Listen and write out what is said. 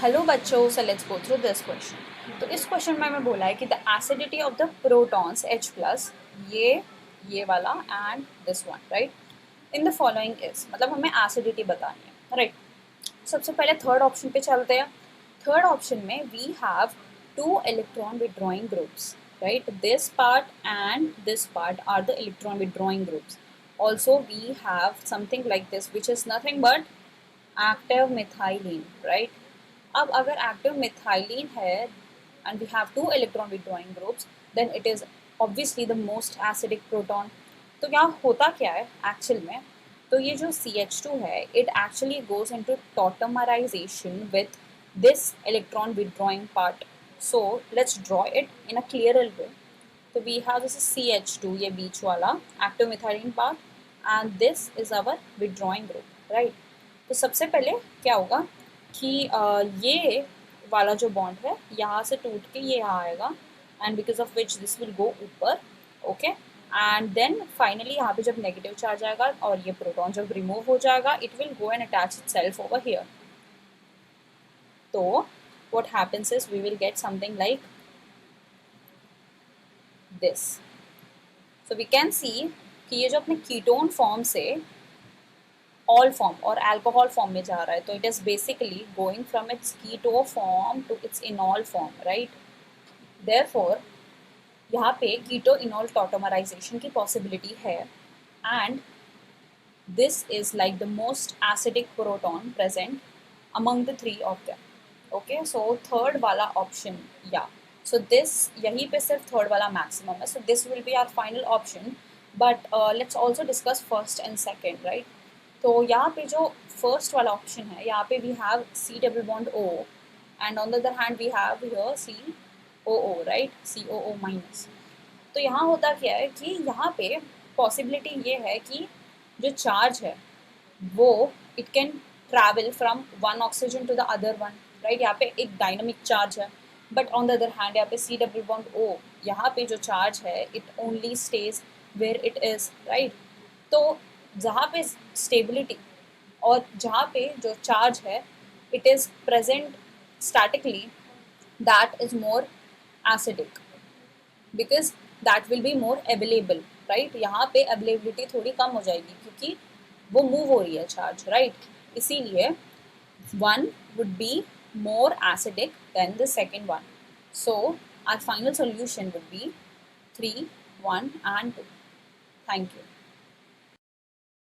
Hello बच्चों, so let's go through this question. तो इस क्वेश्चन में हमें बोला है कि the acidity of the protons H plus, ये वाला and this one, right, in the following is, मतलब हमें एसिडिटी बतानी है, राइट। सबसे पहले थर्ड ऑप्शन पे चलते हैं। थर्ड ऑप्शन में we have two electron withdrawing groups, right, this part and this part are the electron withdrawing groups. Also we have something like this which is nothing but active methylene, right? अब अगर active methylene है and we have two electron withdrawing groups, then it is obviously the most acidic proton. तो यहाँ होता क्या है actual में, तो ये जो CH2 है it actually goes into tautomerization with this electron withdrawing part. So let's draw it in a clearer way. तो वी हैव दिस CH2, ये बीच वाला active methylene part, and this is our withdrawing group, right. तो सबसे पहले क्या होगा कि ये वाला जो बॉन्ड है यहाँ से टूट के ये यहाँ आएगा, and because of which this will go ऊपर, ओके. एंड देन फाइनली यहाँ पे जब नेगेटिव चार्ज आएगा और ये प्रोटॉन जब रिमूव हो जाएगा, it will go and attach itself over here. तो what happens is we will get something like this. So we can see कि ये जो अपने कीटोन फॉर्म से ऑल फॉर्म और अल्कोहल फॉर्म में जा रहा है, तो it is basically going from its keto form to its enol form, right. Therefore यहाँ पे कीटो इनॉल टॉटोमराइजेशन की पॉसिबिलिटी है, and this is like the most acidic proton present among the three of them. Okay, so third वाला option, या so this, यहीं पे सिर्फ third वाला मैक्सिमम है, so this will be our final option. But let's also discuss first and second, right. तो यहाँ पे जो फर्स्ट वाला ऑप्शन है, यहाँ पे we have C double bond O, and on the other hand we have here COO, right, COO minus. तो यहाँ होता क्या है कि यहाँ पे पॉसिबिलिटी ये है कि जो चार्ज है वो it can travel from one oxygen to the other one, right. यहाँ पे एक डायनामिक चार्ज है, but on the other hand यहाँ पे C डबल बॉन्ड O, यहाँ पे जो चार्ज है it only stays where it is, right. तो जहाँ पे स्टेबिलिटी और जहाँ पे जो चार्ज है it is present statically, that is more acidic because that will be more available, right. यहाँ पे अवेलेबिलिटी थोड़ी कम हो जाएगी क्योंकि वो मूव हो रही है चार्ज, राइट. इसीलिए one would be more acidic than the second one. So our final solution would be 3, 1 and 2. Thank you.